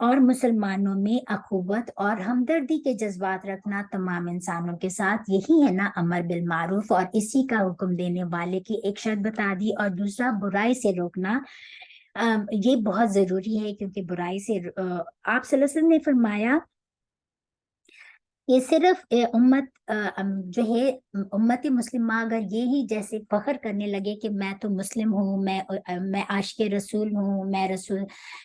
اور مسلمانوں میں اخوت اور ہمدردی کے جذبات رکھنا تمام انسانوں کے ساتھ، یہی ہے نا امر بالمعروف، اور اسی کا حکم دینے والے کی ایک شرط بتا دی، اور دوسرا برائی سے روکنا۔ یہ بہت ضروری ہے، کیونکہ برائی سے آپ صلی اللہ علیہ وسلم نے فرمایا کہ صرف جو ہے امت مسلمہ اگر یہی جیسے فخر کرنے لگے کہ میں تو مسلم ہوں، میں عاشق رسول ہوں، میں رسول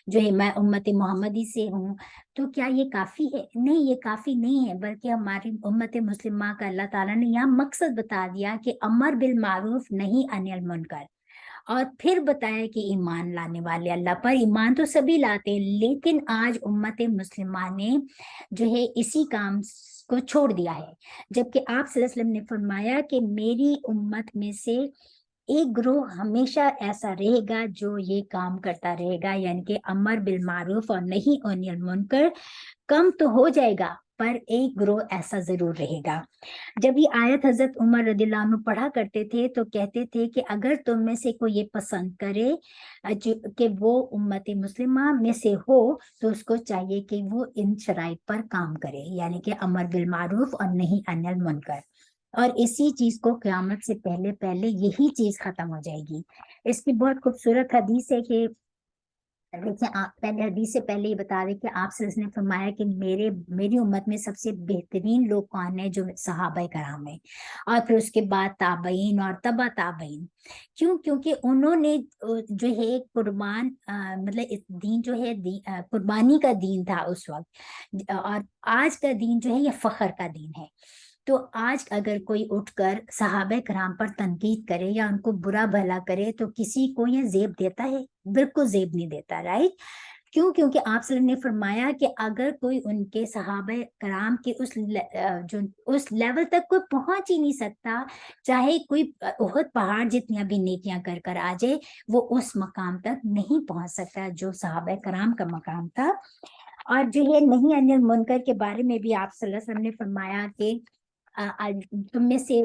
جو ہے میں امت محمدی سے ہوں، تو کیا یہ کافی ہے؟ نہیں، یہ کافی نہیں ہے، بلکہ ہماری امت مسلمہ کا اللہ تعالیٰ نے یہاں مقصد بتا دیا کہ امر بالمعروف نہیں عن المنکر، اور پھر بتایا کہ ایمان لانے والے اللہ پر، ایمان تو سبھی لاتے ہیں، لیکن آج امت مسلمہ نے جو ہے اسی کام کو چھوڑ دیا ہے، جبکہ آپ صلی اللہ علیہ وسلم نے فرمایا کہ میری امت میں سے ایک گروہ ہمیشہ ایسا رہے گا جو یہ کام کرتا رہے گا، یعنی کہ امر بالمعروف اور نہیں عن المنکر۔ کم تو ہو جائے گا، پر ایک گروہ ایسا ضرور رہے گا۔ جب یہ آیت حضرت عمر رضی اللہ عنہ پڑھا کرتے تھے تو کہتے تھے کہ اگر تم میں سے کوئی یہ پسند کرے کہ وہ امت مسلمہ میں سے ہو، تو اس کو چاہیے کہ وہ ان شرائط پر کام کرے، یعنی کہ امر بالمعروف اور نہیں عن المنکر، اور اسی چیز کو قیامت سے پہلے پہلے یہی چیز ختم ہو جائے گی۔ اس کی بہت خوبصورت حدیث ہے کہ دیکھیں، آپ پہلے حدیث سے پہلے یہ بتا دیں کہ آپ سے اس نے فرمایا کہ میری امت میں سب سے بہترین لوگ کون ہیں؟ جو صحابہ کرام ہیں، اور پھر اس کے بعد تابعین اور تبع تابعین۔ کیوں؟ کیونکہ انہوں نے جو ہے قربان مطلب اس دین جو ہے قربانی کا دین تھا اس وقت، اور آج کا دین جو ہے یہ فخر کا دین ہے۔ تو آج اگر کوئی اٹھ کر صحابہ کرام پر تنقید کرے یا ان کو برا بھلا کرے تو کسی کو یہ زیب دیتا ہے؟ بالکل زیب نہیں دیتا، رائٹ؟ کیوں؟ کیونکہ آپ صلی اللہ علیہ وسلم نے فرمایا کہ اگر کوئی ان کے صحابہ کرام کے اس لیول تک کوئی پہنچ ہی نہیں سکتا، چاہے کوئی احد پہاڑ جتنی بھی نیکیاں کر کر آ جائے، وہ اس مقام تک نہیں پہنچ سکتا جو صحابہ کرام کا مقام تھا۔ اور جو ہے نہیں عن المنکر کے بارے میں بھی آپ صلی اللہ علیہ وسلم نے فرمایا کہ تم میں سے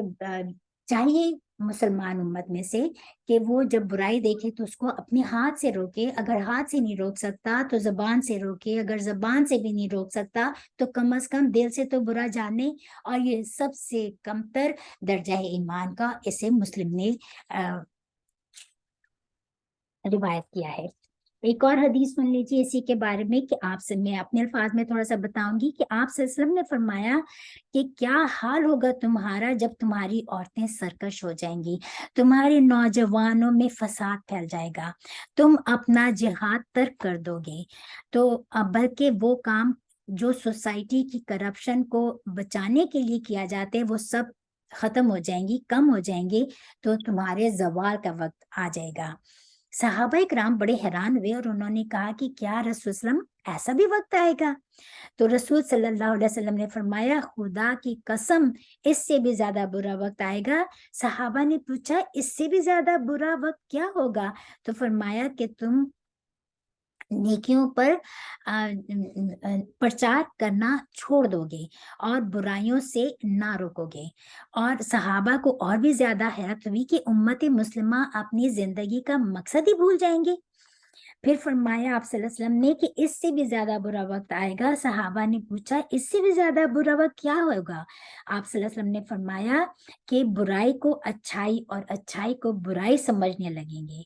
چاہیے مسلمان امت میں سے کہ وہ جب برائی دیکھے تو اس کو اپنے ہاتھ سے روکے، اگر ہاتھ سے نہیں روک سکتا تو زبان سے روکے، اگر زبان سے بھی نہیں روک سکتا تو کم از کم دل سے تو برا جانے، اور یہ سب سے کمتر درجہ ہے ایمان کا، اسے مسلم نے روایت کیا ہے۔ ایک اور حدیث سن لیجیے اسی کے بارے میں کہ آپ سے میں اپنے الفاظ میں تھوڑا سا بتاؤں گی کہ آپ صلی اللہ علیہ وسلم نے فرمایا کہ کیا حال ہوگا تمہارا جب تمہاری عورتیں سرکش ہو جائیں گی، تمہارے نوجوانوں میں فساد پھیل جائے گا، تم اپنا جہاد ترک کر دو گے، تو بلکہ وہ کام جو سوسائٹی کی کرپشن کو بچانے کے لیے کیا جاتے ہیں وہ سب ختم ہو جائیں گی، کم ہو جائیں گے، تو تمہارے زوال کا وقت آ جائے گا۔ صحابہ کرام بڑے حیران ہوئے اور انہوں نے کہا کہ کیا رسول وسلم ایسا بھی وقت آئے گا؟ تو رسول صلی اللہ علیہ وسلم نے فرمایا خدا کی قسم اس سے بھی زیادہ برا وقت آئے گا۔ صحابہ نے پوچھا اس سے بھی زیادہ برا وقت کیا ہوگا؟ تو فرمایا کہ تم نیکیوں پر پرچار کرنا چھوڑ دو گے اور برائیوں سے نہ روکو گے۔ اور صحابہ کو اور بھی زیادہ حیرت ہوئی کہ امت مسلمہ اپنی زندگی کا مقصد ہی بھول جائیں گے۔ پھر فرمایا آپ صلی اللہ علیہ وسلم نے کہ اس سے بھی زیادہ برا وقت آئے گا۔ صحابہ نے پوچھا اس سے بھی زیادہ برا وقت کیا ہوگا؟ آپ صلی اللہ علیہ وسلم نے فرمایا کہ برائی کو اچھائی اور اچھائی کو برائی سمجھنے لگیں گے۔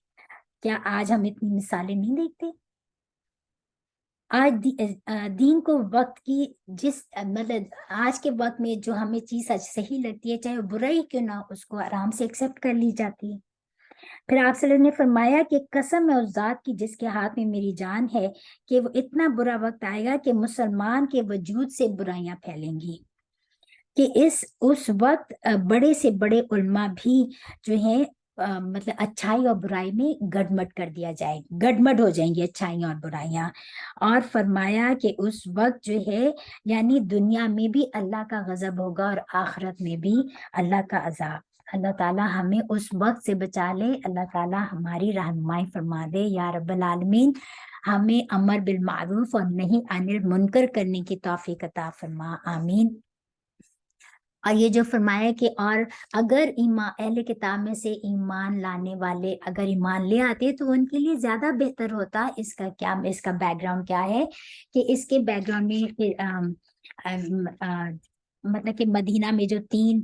کیا آج ہم اتنی مثالیں نہیں دیکھتے؟ آج دین کو وقت کی مطلب آج کے وقت میں جو ہمیں چیز صحیح لگتی ہے، چاہے وہ برائی کیوں نہ، اس کو آرام سے ایکسیپٹ کر لی جاتی ہے۔ پھر آپ صلی اللہ علیہ وسلم نے فرمایا کہ قسم ہے اس ذات کی جس کے ہاتھ میں میری جان ہے کہ وہ اتنا برا وقت آئے گا کہ مسلمان کے وجود سے برائیاں پھیلیں گی، کہ اس وقت بڑے سے بڑے علماء بھی جو ہیں مطلب اچھائی اور برائی میں گڈمڈ کر دیا جائے، گڈمڈ ہو جائیں گی اچھائیاں اور برائیاں۔ اور فرمایا کہ اس وقت جو ہے یعنی دنیا میں بھی اللہ کا غضب ہوگا اور آخرت میں بھی اللہ کا عذاب۔ اللہ تعالیٰ ہمیں اس وقت سے بچا لے، اللہ تعالیٰ ہماری رہنمائی فرما دے یا رب العالمین، ہمیں امر بالمعروف اور نہیں عن المنکر کرنے کی توفیق عطا فرما، آمین۔ اور یہ جو فرمایا کہ اور اگر اہل کتاب میں سے ایمان لانے والے اگر ایمان لے آتے تو ان کے لیے زیادہ بہتر ہوتا. اس کا بیک گراؤنڈ کیا ہے کہ اس کے بیک گراؤنڈ میں مطلب کہ مدینہ میں جو 3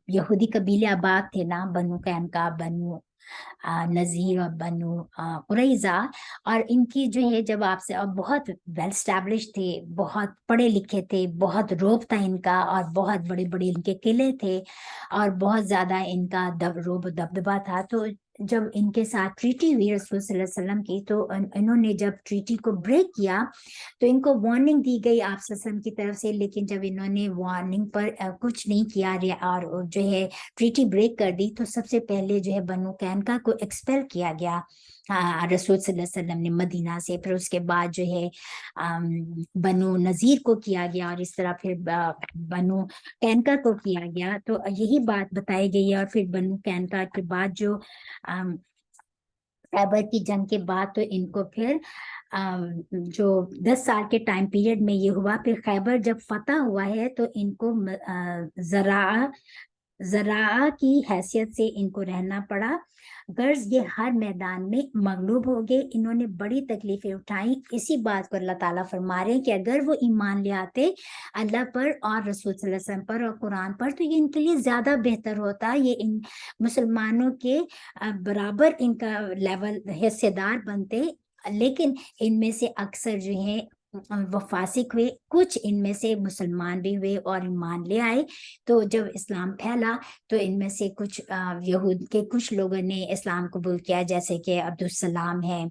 یہودی قبیلے آباد تھے نا، بنو قینقاع، بنو نذیر اور بنو قریظہ، اور ان کی جو ہے جب آپ سے، اور بہت ویل اسٹیبلش تھے، بہت پڑھے لکھے تھے، بہت روب تھا ان کا، اور بہت بڑے بڑے ان کے قلعے تھے، اور بہت زیادہ ان کا روب و دبدبا تھا. تو جب ان کے ساتھ ٹریٹی ہوئی رسول صلی اللہ علیہ وسلم کی، تو انہوں نے جب ٹریٹی کو بریک کیا تو ان کو وارننگ دی گئی آپ صلی اللہ علیہ وسلم کی طرف سے. لیکن جب انہوں نے وارننگ پر کچھ نہیں کیا اور جو ہے ٹریٹی بریک کر دی، تو سب سے پہلے جو ہے بنو قینقاع کو ایکسپیل کیا گیا رسول صلی اللہ علیہ وسلم نے مدینہ سے. پھر اس کے بعد جو ہے بنو نذیر کو کیا گیا، اور اس طرح پھر بنو قینقاع کو کیا گیا. تو یہی بات بتائی گئی ہے. اور پھر بنو قینقاع کے بعد جو خیبر کی جنگ کے بعد تو ان کو پھر جو 10 سال کے ٹائم پیریڈ میں یہ ہوا. پھر خیبر جب فتح ہوا ہے تو ان کو زراعہ کی حیثیت سے ان کو رہنا پڑا. غرض یہ ہر میدان میں مغلوب ہو گئے. انہوں نے بڑی تکلیفیں اٹھائیں. اسی بات کو اللہ تعالیٰ فرما رہے ہیں کہ اگر وہ ایمان لے آتے اللہ پر اور رسول صلی اللہ علیہ وسلم پر اور قرآن پر تو یہ ان کے لیے زیادہ بہتر ہوتا. یہ ان مسلمانوں کے برابر ان کا لیول حصے دار بنتے. لیکن ان میں سے اکثر جو ہیں وہ فاسق ہوئے، کچھ ان میں سے مسلمان بھی ہوئے اور ایمان لے آئے. تو جب اسلام پھیلا تو ان میں سے کچھ یہود کے کچھ لوگوں نے اسلام قبول کیا، جیسے کہ عبدالسلام ہے،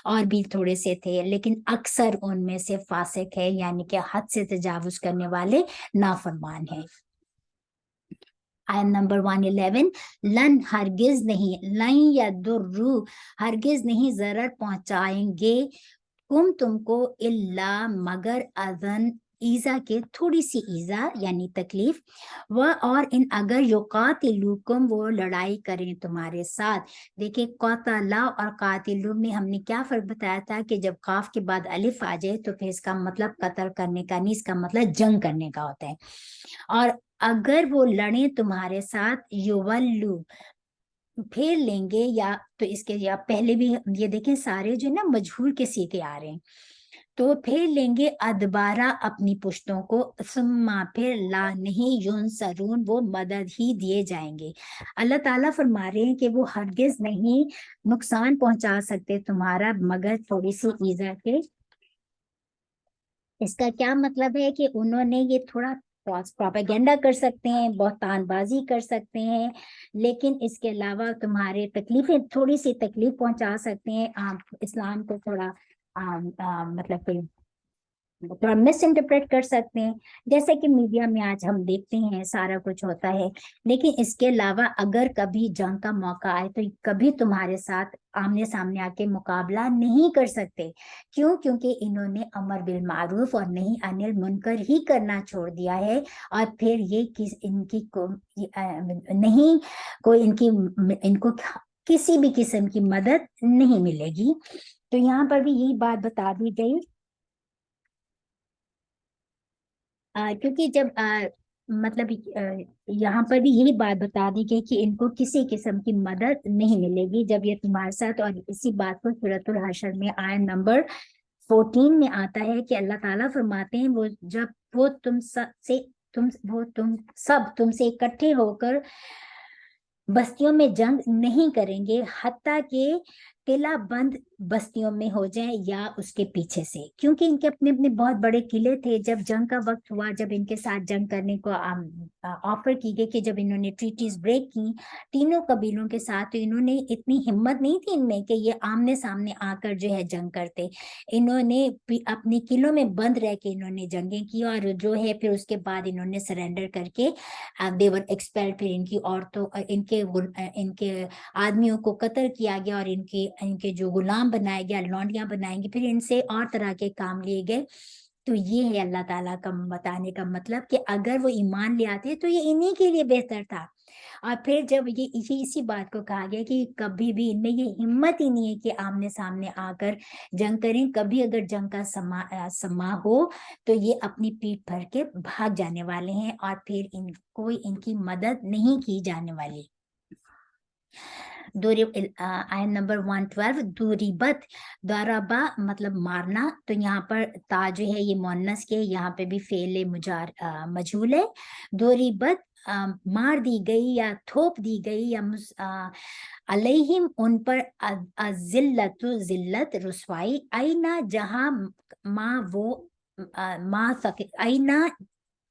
اور بھی تھوڑے سے تھے. لیکن اکثر ان میں سے فاسق ہے، یعنی کہ حد سے تجاوز کرنے والے نافرمان ہیں. آیت نمبر 111، لن ہرگز نہیں، لن یضروا ہرگز نہیں ضرر پہنچائیں گے تم کو الا مگر اذن ایزا کے، تھوڑی سی ایزا یعنی تکلیف. اور ان اگر یقاتلوکم وہ لڑائی کریں تمہارے ساتھ. دیکھیں قاتلا اور قاتلو میں ہم نے کیا فرق بتایا تھا کہ جب قاف کے بعد الف آ جائے تو پھر اس کا مطلب قتل کرنے کا نہیں، اس کا مطلب جنگ کرنے کا ہوتا ہے. اور اگر وہ لڑیں تمہارے ساتھ یولو پھیر لیں گے، یا تو اس کے یا پہلے بھی یہ دیکھیں سارے جو نا مجہول کے سیکھے آ رہے ہیں. تو پھیر لیں گے ادبارہ اپنی پشتوں کو، ثم پھر لا نہیں ینصرون وہ مدد ہی دیے جائیں گے. اللہ تعالیٰ فرما رہے ہیں کہ وہ ہرگز نہیں نقصان پہنچا سکتے تمہارا مگر تھوڑی سی ایزا کے. اس کا کیا مطلب ہے کہ انہوں نے یہ تھوڑا پروپیگنڈا کر سکتے ہیں، بہتان بازی کر سکتے ہیں، لیکن اس کے علاوہ تمہارے تکلیفیں، تھوڑی سی تکلیف پہنچا سکتے ہیں. آپ اسلام کو تھوڑا مطلب کہ تھوڑا مس انٹرپریٹ کر سکتے ہیں، جیسے کہ میڈیا میں آج ہم دیکھتے ہیں سارا کچھ ہوتا ہے. لیکن اس کے علاوہ اگر کبھی جنگ کا موقع آئے تو کبھی تمہارے ساتھ آمنے سامنے آ کے مقابلہ نہیں کر سکتے. کیوں؟ کیونکہ انہوں نے امر بالمعروف اور نہیں عن المنکر ہی کرنا چھوڑ دیا ہے. اور پھر یہ ان کی نہیں کوئی ان کو کسی بھی قسم کی مدد نہیں ملے گی. تو یہاں پر بھی یہی بات بتا دی گئی، کیونکہ جب مطلب یہاں پر بھی یہی بات بتا دی گئی کہ ان کو کسی قسم کی مدد نہیں ملے گی جب یہ تمہارے ساتھ. اور اسی بات کو سورۃ الحشر میں آیت نمبر 14 میں آتا ہے کہ اللہ تعالیٰ فرماتے ہیں وہ جب وہ تم سب سے اکٹھے ہو کر بستیوں میں جنگ نہیں کریں گے حتیٰ کہ قلعہ بند بستیوں میں ہو جائیں یا اس کے پیچھے سے، کیونکہ ان کے اپنے اپنے بہت بڑے قلعے تھے. جب جنگ کا وقت ہوا، جب ان کے ساتھ جنگ کرنے کو آفر کی گئی کہ جب انہوں نے ٹریٹیز بریک کی تینوں قبیلوں کے ساتھ، تو انہوں نے اتنی ہمت نہیں تھی ان میں کہ یہ آمنے سامنے آ کر جو ہے جنگ کرتے. انہوں نے اپنے قلعوں میں بند رہ کے انہوں نے جنگیں کی، اور جو ہے پھر اس کے بعد انہوں نے سرنڈر کر کے دیور ایکسپیل، پھر ان کی عورتوں ان کے آدمیوں کو قتل کیا گیا، اور ان کے جو غلام بنائے گیا، لونڈیاں بنائیں گے، پھر ان سے اور طرح کے کام لیے گئے. تو یہ ہے اللہ تعالیٰ کا بتانے کا مطلب کہ اگر وہ ایمان لے آتے تو یہ انہی کے لیے بہتر تھا۔ اور پھر جب یہ اسی بات کو کہا گیا کہ کبھی بھی ان میں یہ ہمت ہی نہیں ہے کہ آمنے سامنے آ کر جنگ کریں، کبھی اگر جنگ کا سما ہو تو یہ اپنی پیٹھ بھر کے بھاگ جانے والے ہیں، اور پھر ان کی مدد نہیں کی جانے والی۔ آیت نمبر 112 دوریبت، دارابا مطلب مارنا، تو یہاں پر تا جو ہے یہ مؤنث کے، یہاں پہ بھی فعل مجہول ہے۔ دوریبت مار دی گئی یا تھوپ دی گئی یا علیہم ان پر، ذلت ذلت رسوائی، اینا جہاں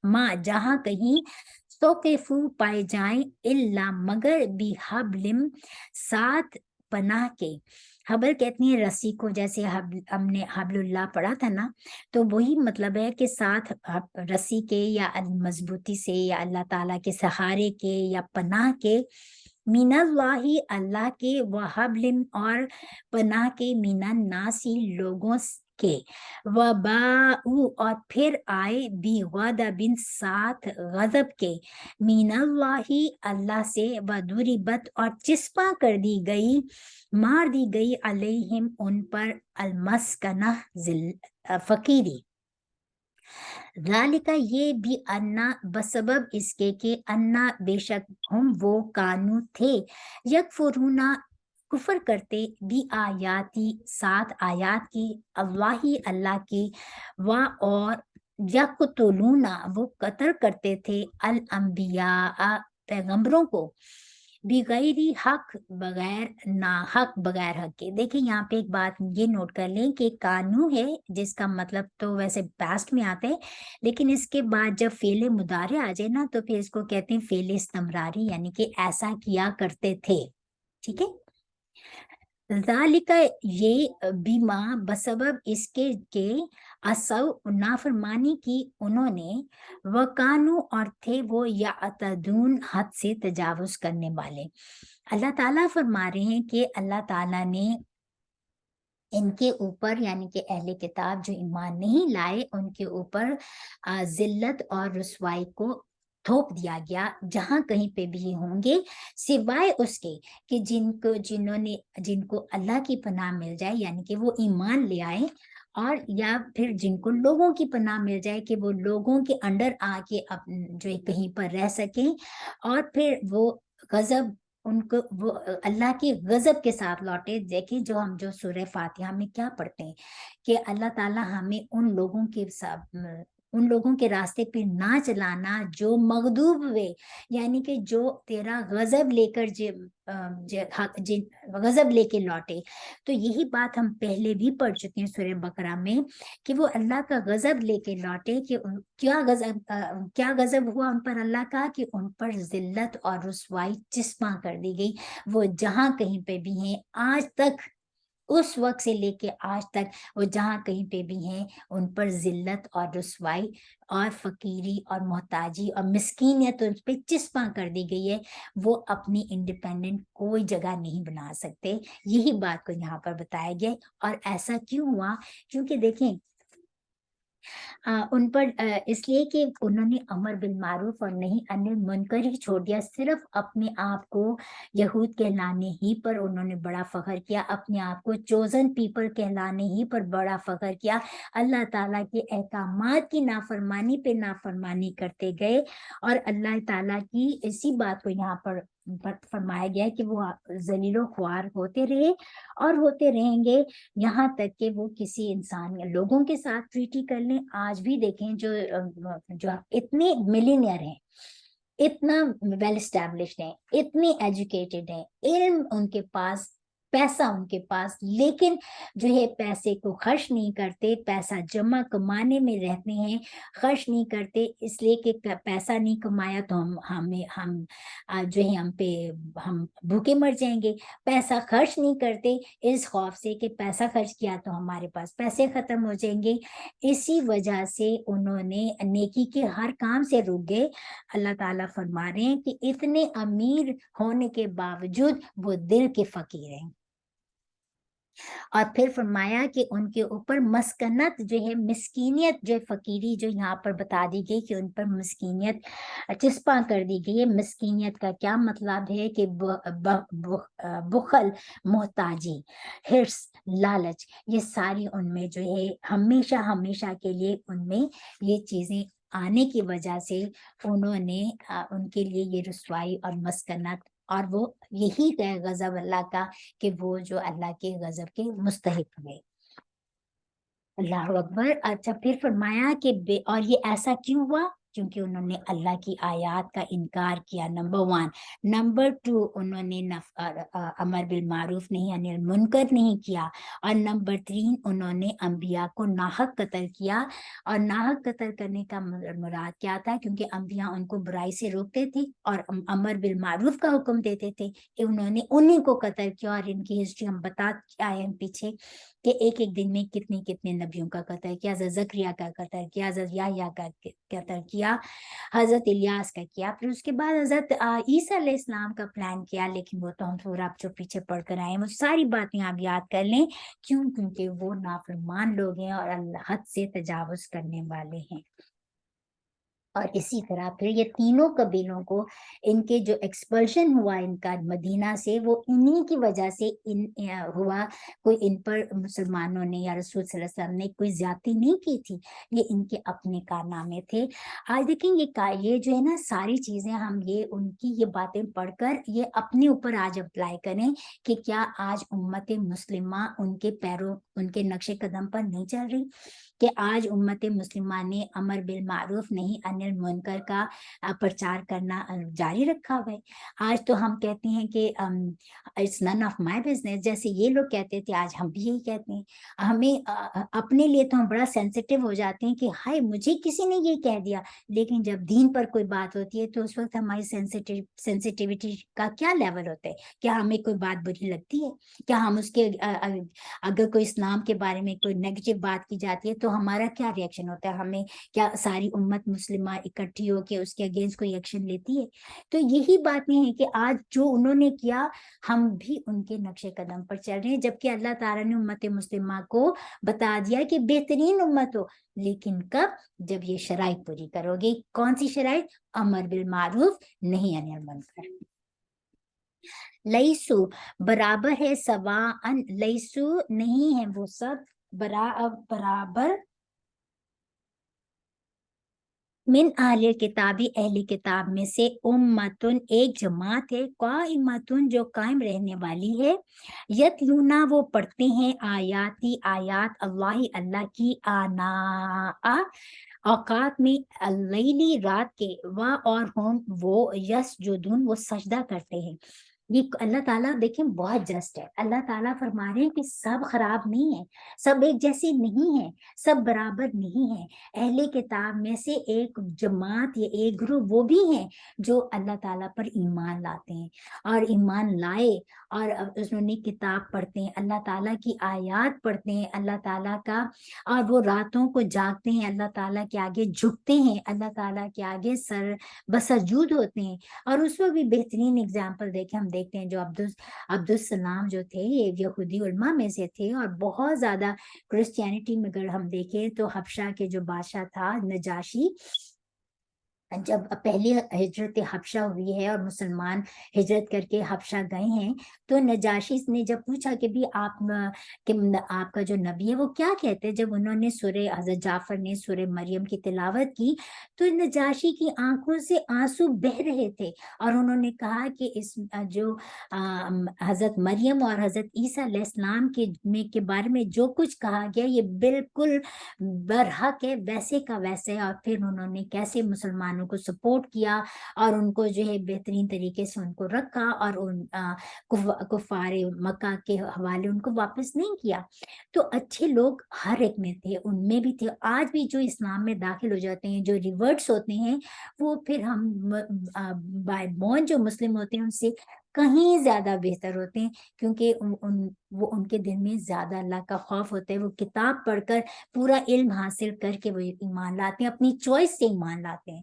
ماں جہاں کہیں سوقفو پائے جائیں، الا مگر بحبل ساتھ پناہ کے۔ حبل کہتے ہیں رسی کو، جیسے ہم نے حبل اللہ پڑھا تھا نا، تو وہی مطلب ہے کہ ساتھ رسی کے یا مضبوطی سے یا اللہ تعالیٰ کے سہارے کے یا پناہ کے، من اللہ اللہ کے، وحبل اور پناہ کے، من الناسی لوگوں کے، وباؤ اور پھر آئے بغضب ساتھ غضب کے، من اللہ اللہ سے، وضربت اور چسپاں کر دی گئی، مار دی گئی، علیہم ان پر، المسکنہ فقیری، ذالکہ یہ بھی، انا بسبب اس کے کہ انا بے شک ہم وہ کانو تھے، یکفرونا کفر کرتے، بھی آیاتی ساتھ آیات کی، اللہ کی، اور یقتلونا وہ قتل کرتے تھے، الانبیاء پیغمبروں کو، بغیر حق بغیر حق کے۔ دیکھیں یہاں پہ ایک بات یہ نوٹ کر لیں کہ کانو ہے جس کا مطلب تو ویسے پاسٹ میں آتا ہے، لیکن اس کے بعد جب فعل مضارع آ جائے نا تو پھر اس کو کہتے ہیں فعل استمراری، یعنی کہ ایسا کیا کرتے تھے، ٹھیک ہے۔ ذالک یہ بیما بسبب اس کے کہ اسو نافرمانی کی انہوں نے، وکانو اور تھے وہ، یعتدون حد سے تجاوز کرنے والے۔ اللہ تعالیٰ فرما رہے ہیں کہ اللہ تعالیٰ نے ان کے اوپر، یعنی کہ اہل کتاب جو ایمان نہیں لائے، ان کے اوپر ذلت اور رسوائی کو تھوپ دیا گیا جہاں کہیں پہ بھی ہوں گے، سوائے اس کے کہ جن کو اللہ کی پناہ مل جائے، یعنی کہ وہ ایمان لے آئے، اور یا پھر جن کو لوگوں کی پناہ مل جائے کہ وہ لوگوں کے انڈر آ کے جو کہیں پر رہ سکیں، اور پھر وہ غضب ان کو وہ اللہ کے غضب کے ساتھ لوٹے۔ دیکھیں جو سورہ فاتحہ میں کیا پڑھتے ہیں کہ اللہ تعالیٰ ہمیں ان لوگوں کے راستے پہ نہ چلانا جو مغضوب ہوئے، یعنی کہ جو تیرا غضب لے کر غضب لے کے لوٹے۔ تو یہی بات ہم پہلے بھی پڑھ چکے ہیں سورہ بقرہ میں کہ وہ اللہ کا غضب لے کے لوٹے، کہ کیا غضب ہوا ان پر اللہ کا، کہ ان پر ذلت اور رسوائی چسپاں کر دی گئی۔ وہ جہاں کہیں پہ بھی ہیں آج تک، اس وقت سے لے کے آج تک وہ جہاں کہیں پہ بھی ہیں، ان پر ذلت اور رسوائی اور فقیری اور محتاجی اور مسکینیت ان پہ چسپاں کر دی گئی ہے۔ وہ اپنی انڈیپینڈنٹ کوئی جگہ نہیں بنا سکتے، یہی بات کو یہاں پر بتایا گیا۔ اور ایسا کیوں ہوا؟ کیونکہ دیکھیں ان پر اس لیے کہ انہوں نے امر بالمعروف اور نہیں عن المنکر ہی چھوڑ دیا، صرف اپنے آپ کو یہود کہلانے ہی پر انہوں نے بڑا فخر کیا، اپنے آپ کو چوزن پیپل کہلانے ہی پر بڑا فخر کیا، اللہ تعالیٰ کے احکامات کی نافرمانی پہ نافرمانی کرتے گئے، اور اللہ تعالیٰ کی اسی بات کو یہاں پر فرمایا گیا ہے کہ وہ ذلیل و خوار ہوتے رہے اور ہوتے رہیں گے، یہاں تک کہ وہ کسی انسان یا لوگوں کے ساتھ ٹریٹی کر لیں۔ آج بھی دیکھیں جو اتنے ملینئر ہیں، اتنا ویل اسٹیبلشڈ ہیں، اتنے ایجوکیٹڈ ہیں، علم ان کے پاس، پیسہ ان کے پاس، لیکن جو ہے پیسے کو خرچ نہیں کرتے، پیسہ جمع کمانے میں رہتے ہیں، خرچ نہیں کرتے، اس لیے کہ پیسہ نہیں کمایا تو ہم جو ہے ہم بھوکے مر جائیں گے۔ پیسہ خرچ نہیں کرتے اس خوف سے کہ پیسہ خرچ کیا تو ہمارے پاس پیسے ختم ہو جائیں گے، اسی وجہ سے انہوں نے نیکی کے ہر کام سے رک گئے۔ اللہ تعالیٰ فرما رہے ہیں کہ اتنے امیر ہونے کے باوجود وہ دل کے فقیر ہیں۔ اور پھر فرمایا کہ ان کے اوپر مسکنت جو ہے، مسکینیت جو فقیری جو یہاں پر بتا دی گئی کہ ان پر مسکینیت چسپاں کر دی گئی ہے۔ مسکینیت کا کیا مطلب ہے کہ بخل، محتاجی، ہرس، لالچ، یہ ساری ان میں جو ہے ہمیشہ ہمیشہ کے لیے ان میں یہ چیزیں آنے کی وجہ سے انہوں نے ان کے لیے یہ رسوائی اور مسکنت، اور وہ یہی ہے غضب اللہ کا کہ وہ جو اللہ کے غضب کے مستحق ہوئے۔ اللہ اکبر۔ اچھا پھر فرمایا کہ اور یہ ایسا کیوں ہوا؟ کیونکہ انہوں نے اللہ کی آیات کا انکار کیا، نمبر 1۔ نمبر 2، انہوں نے امر بالمعروف نہیں انل المنکر نہیں کیا، اور نمبر 3، انہوں نے انبیاء کو ناحق قتل کیا۔ اور ناحق قتل کرنے کا مراد کیا تھا؟ کیونکہ انبیاء ان کو برائی سے روکتے تھے اور امر بالمعروف کا حکم دیتے تھے، انہوں نے انہیں کو قتل کیا۔ اور ان کی ہسٹری ہم بتا آئے ہیں پیچھے کہ ایک ایک دن میں کتنے کتنے نبیوں کا قتل کیا، حضرت زکریا کا قتل کیا، حضرت یحییٰ کا قتل کیا، حضرت الیاس کا کیا، پھر اس کے بعد حضرت عیسیٰ علیہ السلام کا پلان کیا، لیکن وہ تو ہم تھوڑا آپ جو پیچھے پڑھ کر آئے ہیں وہ ساری باتیں آپ یاد کر لیں، کیونکہ وہ نافرمان لوگ ہیں اور اللہ حد سے تجاوز کرنے والے ہیں۔ اور اسی طرح پھر یہ تینوں قبیلوں کو ان کے جو ایکسپلشن ہوا ان کا مدینہ سے، وہ انہی کی وجہ سے ہوا۔ کوئی ان پر مسلمانوں نے یا رسول صلی اللہ علیہ وسلم نے کوئی زیادتی نہیں کی تھی، یہ ان کے اپنے کارنامے تھے۔ آج دیکھیں یہ جو ہے نا ساری چیزیں ہم یہ ان کی یہ باتیں پڑھ کر یہ اپنے اوپر آج اپلائی کریں کہ کیا آج امت مسلمہ ان کے نقش قدم پر نہیں چل رہی، کہ آج امت مسلمہ نے امر بالمعروف نہیں انل منکر کا پرچار کرنا جاری رکھا ہوا ہے۔ آج تو ہم کہتے ہیں کہ it's none of my business, جیسے یہ لوگ کہتے تھے آج ہم بھی یہی کہتے ہیں۔ ہمیں اپنے لیے تو ہم بڑا سینسیٹیو ہو جاتے ہیں کہ ہائے مجھے کسی نے یہ کہہ دیا، لیکن جب دین پر کوئی بات ہوتی ہے تو اس وقت ہماری سینسیٹیوٹی کا کیا لیول ہوتا ہے؟ کیا ہمیں کوئی بات بری لگتی ہے؟ کیا ہم اس کے اگر کوئی اسلام کے بارے میں کوئی نیگیٹو بات کی جاتی ہے تو ہمارا کیا ری ایکشن ہوتا ہے؟ ہمیں کیا ساری امت مسلمہ اکٹھی ہو کے اس کے اگینسٹ کوئی ایکشن لیتی ہے؟ تو یہی باتیں ہیں کہ آج جو انہوں نے کیا ہم بھی ان کے نقش قدم پر چل رہے ہیں، جبکہ اللہ تعالیٰ نے امت مسلمہ کو بتا دیا کہ بہترین امت ہو، لیکن کب؟ جب یہ شرائط پوری کرو گے۔ کون سی شرائط؟ امر بالمعروف نہیں انل المنکر۔ لیسو برابر ہے، سواء لیسو نہیں ہے وہ سب برابر، من اہل کتابی اہل کتاب میں سے، امتن ایک جماعت ہے، قائمتن جو قائم رہنے والی ہے، یتلونا وہ پڑھتے ہیں، آیات اللہ اللہ کی، آناء اوقات میں، اللیلی رات کے، اور ہم وہ یسجدون وہ سجدہ کرتے ہیں۔ یہ اللہ تعالیٰ دیکھیں بہت جسٹ ہے، اللہ تعالیٰ فرما رہے ہیں کہ سب خراب نہیں ہے، سب ایک جیسے نہیں ہیں، سب برابر نہیں ہیں۔ اہل کتاب میں سے ایک جماعت یا ایک گروہ وہ بھی ہیں جو اللہ تعالیٰ پر ایمان لاتے ہیں، اور ایمان لائے اور انہوں نے کتاب پڑھتے ہیں، اللہ تعالیٰ کی آیات پڑھتے ہیں، اللہ تعالیٰ کا، اور وہ راتوں کو جاگتے ہیں، اللہ تعالیٰ کے آگے جھکتے ہیں، اللہ تعالیٰ کے آگے سر بسجود ہوتے ہیں۔ اور اس وقت بھی بہترین اگزامپل دیکھیں، ہم دیکھتے ہیں جو عبدالسلام جو تھے یہ یہودی علماء میں سے تھے، اور بہت زیادہ کرسچینٹی میں اگر ہم دیکھیں تو حبشہ کے جو بادشاہ تھا نجاشی، جب پہلی ہجرت حبشہ ہوئی ہے اور مسلمان ہجرت کر کے حبشہ گئے ہیں، تو نجاشی نے جب پوچھا کہ بھی آپ کا جو نبی ہے وہ کیا کہتے ہیں، جب انہوں نے سورہ حضرت جعفر نے سورہ مریم کی تلاوت کی تو نجاشی کی آنکھوں سے آنسو بہ رہے تھے، اور انہوں نے کہا کہ اس جو حضرت مریم اور حضرت عیسیٰ علیہ السلام کے بارے میں جو کچھ کہا گیا یہ بالکل برحق ہے، ویسے کا ویسے ہے۔ اور پھر انہوں نے کیسے مسلمانوں کو سپورٹ کیا اور ان کو جو ہے بہترین طریقے سے ان کو رکھا، اور ان کفار مکہ کے حوالے ان کو واپس نہیں کیا۔ تو اچھے لوگ ہر ایک میں تھے، ان میں بھی تھے، آج بھی جو اسلام میں داخل ہو جاتے ہیں، جو ریورٹس ہوتے ہیں، وہ پھر ہم بائی بورن جو مسلم ہوتے ہیں ان سے کہیں زیادہ بہتر ہوتے ہیں، کیونکہ وہ ان کے دل میں زیادہ اللہ کا خوف ہوتا ہے، وہ کتاب پڑھ کر پورا علم حاصل کر کے وہ ایمان لاتے ہیں، اپنی چوائس سے ایمان لاتے ہیں۔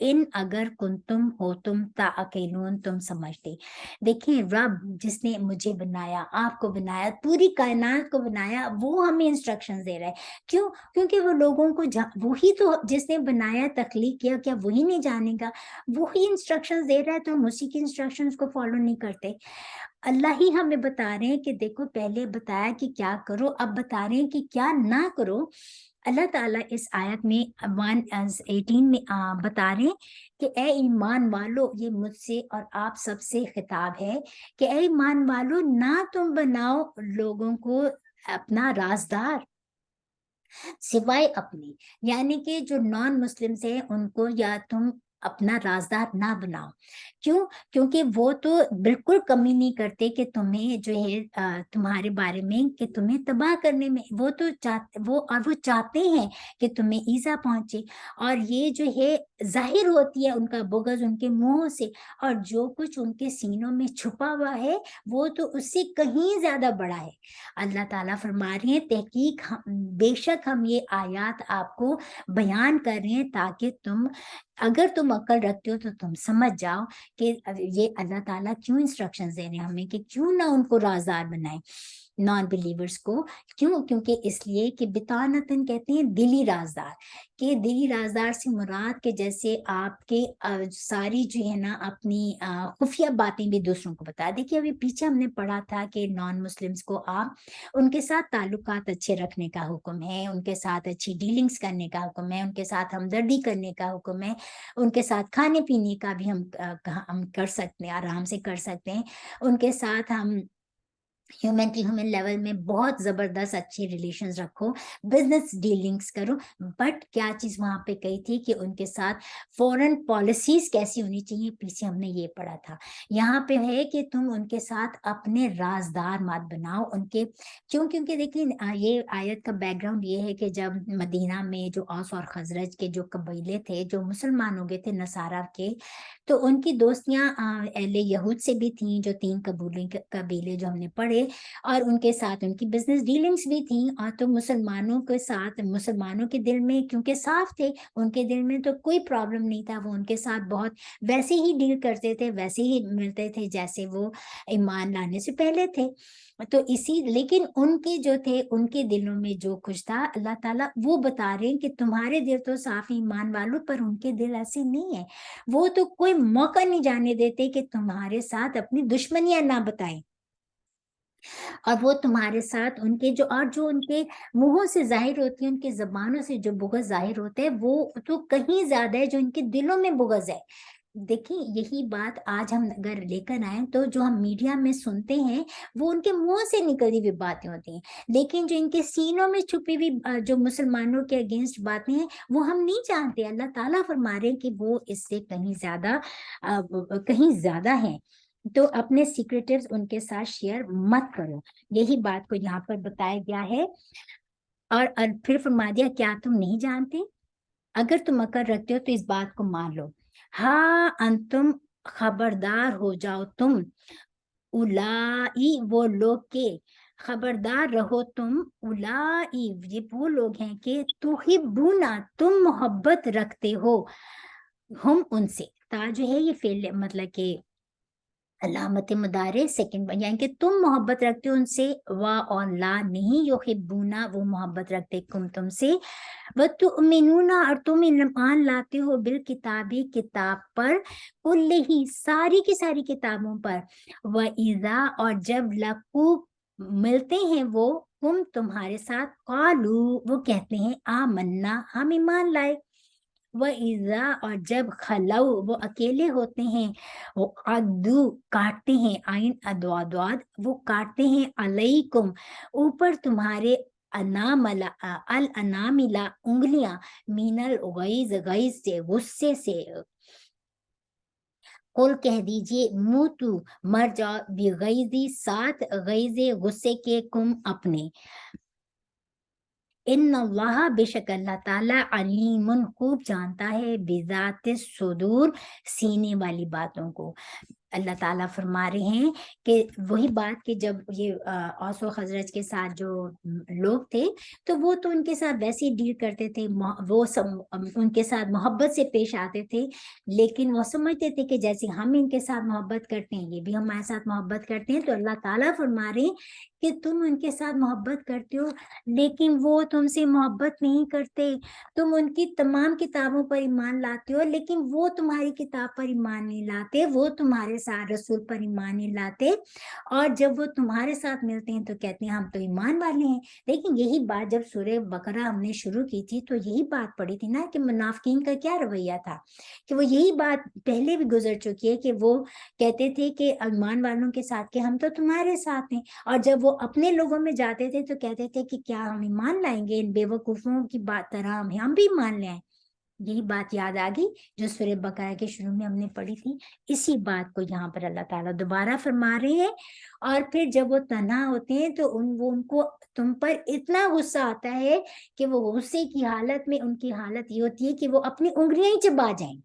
ان اگر کنتم ہو تم تعقلون، تم سمجھتے۔ دیکھیں رب جس نے مجھے بنایا، آپ کو بنایا، پوری کائنات کو بنایا، وہ ہمیں انسٹرکشن دے رہا ہے۔ کیوں؟ کیونکہ وہ لوگوں کو وہی تو جس نے بنایا، تخلیق کیا، کیا وہی نہیں جانے گا؟ وہی انسٹرکشن دے رہا ہے، تو ہم اسی کی انسٹرکشن کو فالو نہیں کرتے۔ اللہ ہی ہمیں بتا رہے ہیں کہ دیکھو پہلے بتایا کہ کیا کرو، اب بتا رہے ہیں کہ کیا نہ کرو۔ اللہ تعالیٰ اس آیت میں 1:18 میں بتا رہے ہیں کہ اے ایمان والو، یہ مجھ سے اور آپ سب سے خطاب ہے کہ اے ایمان والو، نہ تم بناؤ لوگوں کو اپنا رازدار سوائے اپنے، یعنی کہ جو نان مسلمس ہیں ان کو یا تم اپنا رازدار نہ بناؤ۔ کیوں؟ کیونکہ وہ تو بالکل کمی نہیں کرتے کہ تمہیں جو ہے تمہارے بارے میں کہ تمہیں تباہ کرنے میں، وہ تو وہ چاہتے ہیں کہ تمہیں ایزا پہنچے، اور یہ جو ہے ظاہر ہوتی ہے ان کا بغض ان کے منہوں سے، اور جو کچھ ان کے سینوں میں چھپا ہوا ہے وہ تو اس سے کہیں زیادہ بڑا ہے۔ اللہ تعالیٰ فرما رہے ہیں تحقیق بے شک ہم یہ آیات آپ کو بیان کر رہے ہیں تاکہ اگر تم عقل رکھتے ہو تو تم سمجھ جاؤ کہ یہ اللہ تعالیٰ کیوں انسٹرکشن دے رہے ہیں ہمیں کہ کیوں نہ ان کو رازدار بنائیں نان بلیورز کو۔ کیوں؟ کیونکہ اس لیے کہ بطانتن کہتے ہیں دلی رازدار، کہ دلی رازدار سے مراد کہ جیسے آپ کے ساری جو ہے نا اپنی خفیہ باتیں بھی دوسروں کو بتا۔ دیکھیے ابھی پیچھے ہم نے پڑھا تھا کہ نان مسلمس کو آپ ان کے ساتھ تعلقات اچھے رکھنے کا حکم ہے، ان کے ساتھ اچھی ڈیلنگز کرنے کا حکم ہے، ان کے ساتھ ہمدردی کرنے کا حکم ہے، ان کے ساتھ کھانے پینے کا بھی ہم کر سکتے ہیں، آرام سے کر سکتے ہیں، ان کے ساتھ ہم ہیومن ٹو ہیومن لیول میں بہت زبردست اچھے ریلیشنز رکھو، بزنس ڈیلنگز کرو۔ بٹ کیا چیز وہاں پہ کہی تھی کہ ان کے ساتھ فورن پالیسیز کیسی ہونی چاہیے، پیچھے ہم نے یہ پڑھا تھا۔ یہاں پہ ہے کہ تم ان کے ساتھ اپنے رازدار مت بناؤ ان کے، کیونکہ دیکھیں یہ آیت کا بیک گراؤنڈ یہ ہے کہ جب مدینہ میں جو اوس اور خزرج کے جو قبیلے تھے جو مسلمان ہو گئے تھے نصارہ کے، تو ان کی دوستیاں اہل یہود سے بھی تھیں، جو 3 قبیلے جو ہم نے پڑھے، اور ان کے ساتھ ان کی بزنس ڈیلنگز بھی تھیں، اور تو مسلمانوں کے ساتھ مسلمانوں کے دل میں کیونکہ صاف تھے، ان کے دل میں تو کوئی پرابلم نہیں تھا، وہ ان کے ساتھ بہت ویسے ہی ڈیل کرتے تھے، ویسے ہی ملتے تھے جیسے وہ ایمان لانے سے پہلے تھے۔ تو لیکن ان کے جو تھے ان کے دلوں میں جو کچھ تھا اللہ تعالیٰ وہ بتا رہے ہیں کہ تمہارے دل تو صاف ایمان والوں، پر ان کے دل ایسے نہیں ہیں، وہ تو کوئی موقع نہیں جانے دیتے کہ تمہارے ساتھ اپنی دشمنیاں نہ بتائیں، اور وہ تمہارے ساتھ ان کے جو ان کے منہوں سے ظاہر ہوتی ہے، ان کی زبانوں سے جو بغض ظاہر ہوتا ہے وہ تو کہیں زیادہ ہے جو ان کے دلوں میں بغض ہے۔ دیکھیں یہی بات آج ہم اگر لے کر آئیں تو جو ہم میڈیا میں سنتے ہیں وہ ان کے منہ سے نکلی ہوئی باتیں ہوتی ہیں، لیکن جو ان کے سینوں میں چھپی ہوئی جو مسلمانوں کے اگینسٹ باتیں ہیں وہ ہم نہیں جانتے۔ اللہ تعالیٰ فرما رہے ہیں کہ وہ اس سے کہیں زیادہ ہیں، تو اپنے سیکریٹیوز ان کے ساتھ شیئر مت کرو، یہی بات کو یہاں پر بتایا گیا ہے۔ اور پھر فرما دیا کیا تم نہیں جانتے؟ اگر تم عقل رکھتے ہو تو اس بات کو مان لو، ہاں انتم خبردار ہو جاؤ تم، اولائی وہ لوگ کے خبردار رہو تم، اولائی یہ وہ لوگ ہیں کہ تحبونا تم محبت رکھتے ہو، ہم ان سے، تا جو ہے یہ فعل مطلب کہ علامت مدارے سیکنڈ، یعنی کہ تم محبت رکھتے ہو ان سے، وا اور لا نہیں، یحبونا وہ محبت رکھتے تم سے، وتؤمنون اور تم ایمان لاتے ہو بالکتابی کتاب پر، کل ہی ساری کی ساری کتابوں پر، وَإِذَا اور جب لقو ملتے ہیں وہ ہم تمہارے ساتھ، قالو وہ کہتے ہیں آمنا ہم ایمان لائے، وَإِذَا اور جب خلو وہ اکیلے ہوتے ہیں، وہ عدو کاٹتے ہیں، آئین ادوادواد وہ کاٹتے ہیں، علیکم اوپر تمہارے، الاناملا انگلیاں، من الغیظ غیظ سے غصے سے، قل کہہ دیجئے موتو مر جاؤ، بغیظی ساتھ غیظ غصے کے، کم اپنے، ان اللہ بے شک اللہ تعالیٰ علیم خوب جانتا ہے بذات الصدور سینے والی باتوں کو۔ اللہ تعالیٰ فرما رہے ہیں کہ وہی بات کہ جب یہ اوس و خزرج کے ساتھ جو لوگ تھے تو وہ تو ان کے ساتھ ویسے ہی ڈیل کرتے تھے، وہ سب ان کے ساتھ محبت سے پیش آتے تھے، لیکن وہ سمجھتے تھے کہ جیسے ہم ان کے ساتھ محبت کرتے ہیں یہ بھی ہمارے ساتھ محبت کرتے ہیں۔ تو اللہ تعالیٰ فرما رہے ہیں کہ تم ان کے ساتھ محبت کرتے ہو لیکن وہ تم سے محبت نہیں کرتے، تم ان کی تمام کتابوں پر ایمان لاتے ہو لیکن وہ تمہاری کتاب پر ایمان نہیں لاتے، وہ تمہارے ساتھ رسول پر ایمان نہیں لاتے، اور جب وہ تمہارے ساتھ ملتے ہیں تو کہتے ہیں ہم تو ایمان والے ہیں۔ لیکن یہی بات جب سورہ بقرہ ہم نے شروع کی تھی تو یہی بات پڑھی تھی نا کہ منافقین کا کیا رویہ تھا، کہ وہ یہی بات پہلے بھی گزر چکی ہے کہ وہ کہتے تھے کہ ایمان والوں کے ساتھ کہ ہم تو تمہارے ساتھ ہیں، اور جب وہ اپنے لوگوں میں جاتے تھے تو کہتے تھے کہ کیا ہم ایمان لائیں گے ان بے وقوفوں کی بات طرح ہم بھی ایمان لائیں۔ یہی بات یاد آ گئی جو سورہ بقرہ کے شروع میں ہم نے پڑھی تھی، اسی بات کو یہاں پر اللہ تعالیٰ دوبارہ فرما رہے ہیں۔ اور پھر جب وہ تنہا ہوتے ہیں تو ان کو تم پر اتنا غصہ آتا ہے کہ وہ غصے کی حالت میں ان کی حالت یہ ہوتی ہے کہ وہ اپنی انگلیاں ہی چبا جائیں۔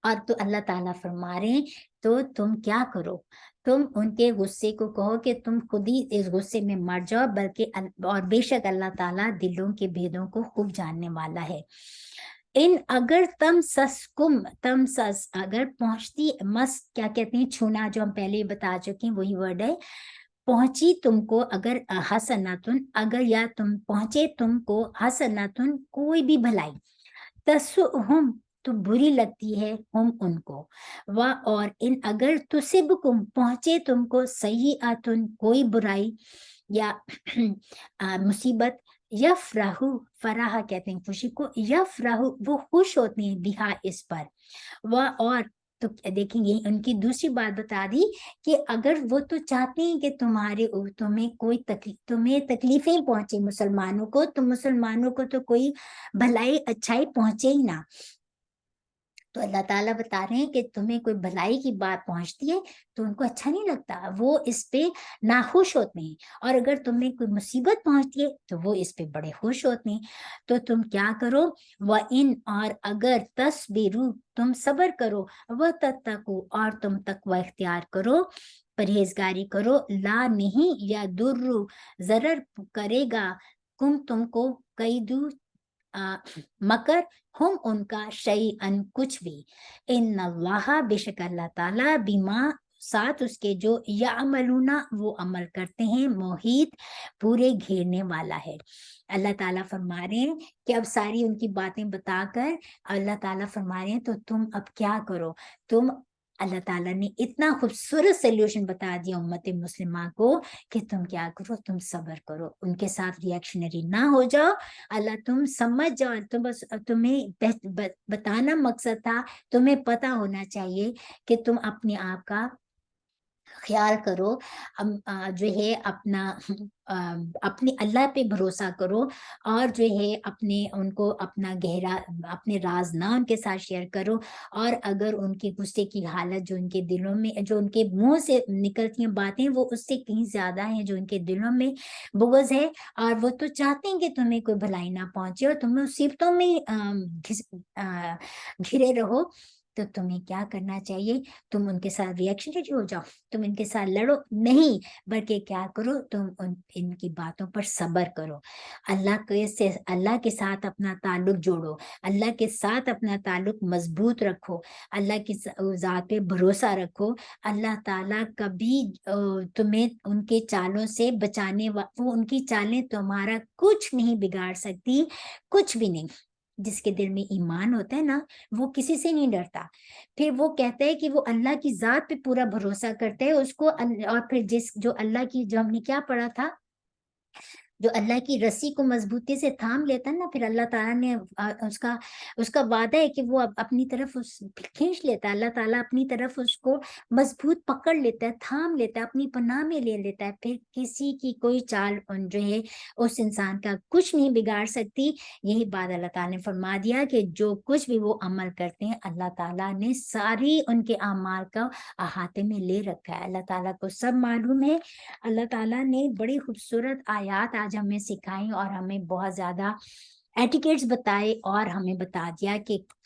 اور تو اللہ تعالیٰ فرما رہے ہیں تو تم کیا کرو، تم ان کے غصے کو کہو کہ تم خود ہی اس غصے میں مر جاؤ، بلکہ اور بے شک اللہ تعالیٰ دلوں کے بھیدوں کو خوب جاننے والا ہے۔ اگر اگر پہنچتی مس کیا کہتے ہیں چھونا، جو ہم پہلے ہی بتا چکے ہیں وہی ورڈ ہے، پہنچی تم کو اگر حسناتن، اگر یا تم پہنچے تم کو حسناتن کوئی بھی بھلائی، تسؤہم تو بری لگتی ہے ہم ان کو، اور اگر تصبکم پہنچے تم کو سیئاتن کوئی برائی یا مصیبت، یفرحو، فرح کہتے ہیں خوشی کو، یفرحو وہ خوش ہوتے ہیں، بہا اس پر، اور تو دیکھیں گے ان کی دوسری بات بتا دی کہ اگر وہ تو چاہتے ہیں کہ تمہیں کوئی تمہیں تکلیفیں پہنچے مسلمانوں کو، تو مسلمانوں کو تو کوئی بھلائی اچھائی پہنچے ہی نہ، تو اللہ تعالیٰ بتا رہے ہیں کہ تمہیں کوئی بھلائی کی بات پہنچتی ہے تو ان کو اچھا نہیں لگتا، وہ اس پہ ناخوش ہوتے ہیں، اور اگر تمہیں کوئی مصیبت پہنچتی ہے تو وہ اس پہ بڑے خوش ہوتے ہیں۔ تو تم کیا کرو، اور اگر تصبروا تم صبر کرو، وتتقوا اور تم تقوی اختیار کرو، پرہیزگاری کرو، لا نہیں یا ضرر کرے گا تم کو قیدو مکر ہم ان کا شیئن کچھ بھی، ان اللہ بے شک اللہ تعالیٰ بیما ساتھ اس کے جو یعملون وہ عمل کرتے ہیں، محیط پورے گھیرنے والا ہے۔ اللہ تعالیٰ فرما رہے ہیں کہ اب ساری ان کی باتیں بتا کر اللہ تعالیٰ فرما رہے ہیں تو تم اب کیا کرو، اللہ تعالیٰ نے اتنا خوبصورت سلیوشن بتا دیا امت مسلمہ کو کہ تم کیا کرو، تم صبر کرو، ان کے ساتھ ریئیکشنری نہ ہو جاؤ، اللہ تم سمجھ جاؤ، بس تمہیں بتانا مقصد تھا، تمہیں پتا ہونا چاہیے کہ تم اپنے آپ کا خیال کرو، جو ہے اپنے اللہ پہ بھروسہ کرو، اور جو ہے ان کو اپنا اپنے راز نہ ان کے ساتھ شیئر کرو، اور اگر ان کے غصے کی حالت جو ان کے دلوں میں، جو ان کے منہ سے نکلتی ہیں باتیں وہ اس سے کہیں زیادہ ہیں، جو ان کے دلوں میں بغض ہے، اور وہ تو چاہتے ہیں کہ تمہیں کوئی بھلائی نہ پہنچے اور تم مصیبتوں میں گھرے رہو، تو تمہیں کیا کرنا چاہیے، تم ان کے ساتھ ریئیکشنری ہو جاؤ، تم ان کے ساتھ لڑو نہیں، بلکہ کیا کرو، تم ان کی باتوں پر صبر کرو، اللہ کے ساتھ اپنا تعلق جوڑو، اللہ کے ساتھ اپنا تعلق مضبوط رکھو، اللہ کی ذات پہ بھروسہ رکھو، اللہ تعالیٰ کبھی تمہیں ان کے چالوں سے بچانے وہ ان کی چالیں تمہارا کچھ نہیں بگاڑ سکتی، کچھ بھی نہیں۔ جس کے دل میں ایمان ہوتا ہے نا وہ کسی سے نہیں ڈرتا، پھر وہ کہتا ہے کہ وہ اللہ کی ذات پہ پورا بھروسہ کرتا ہے اس کو، اور پھر جو اللہ کی، جو ہم نے کیا پڑھا تھا، جو اللہ کی رسی کو مضبوطی سے تھام لیتا ہے نا، پھر اللہ تعالیٰ نے اس کا وعدہ ہے کہ وہ اپنی طرف کھینچ لیتا ہے، اللہ تعالیٰ اپنی طرف اس کو مضبوط پکڑ لیتا ہے، تھام لیتا ہے، اپنی پناہ میں لے لیتا ہے، پھر کسی کی کوئی چال جو ہے اس انسان کا کچھ نہیں بگاڑ سکتی۔ یہی بات اللہ تعالیٰ نے فرما دیا کہ جو کچھ بھی وہ عمل کرتے ہیں اللہ تعالیٰ نے ساری ان کے اعمال کا احاطے میں لے رکھا ہے، اللہ تعالیٰ کو سب معلوم ہے۔ اللہ تعالیٰ نے بڑی خوبصورت آیات آج ہمیں سکھائی اور ہمیں بہت زیادہ ایٹیکیٹس بتائے، اور ہمیں بتا دیا کہ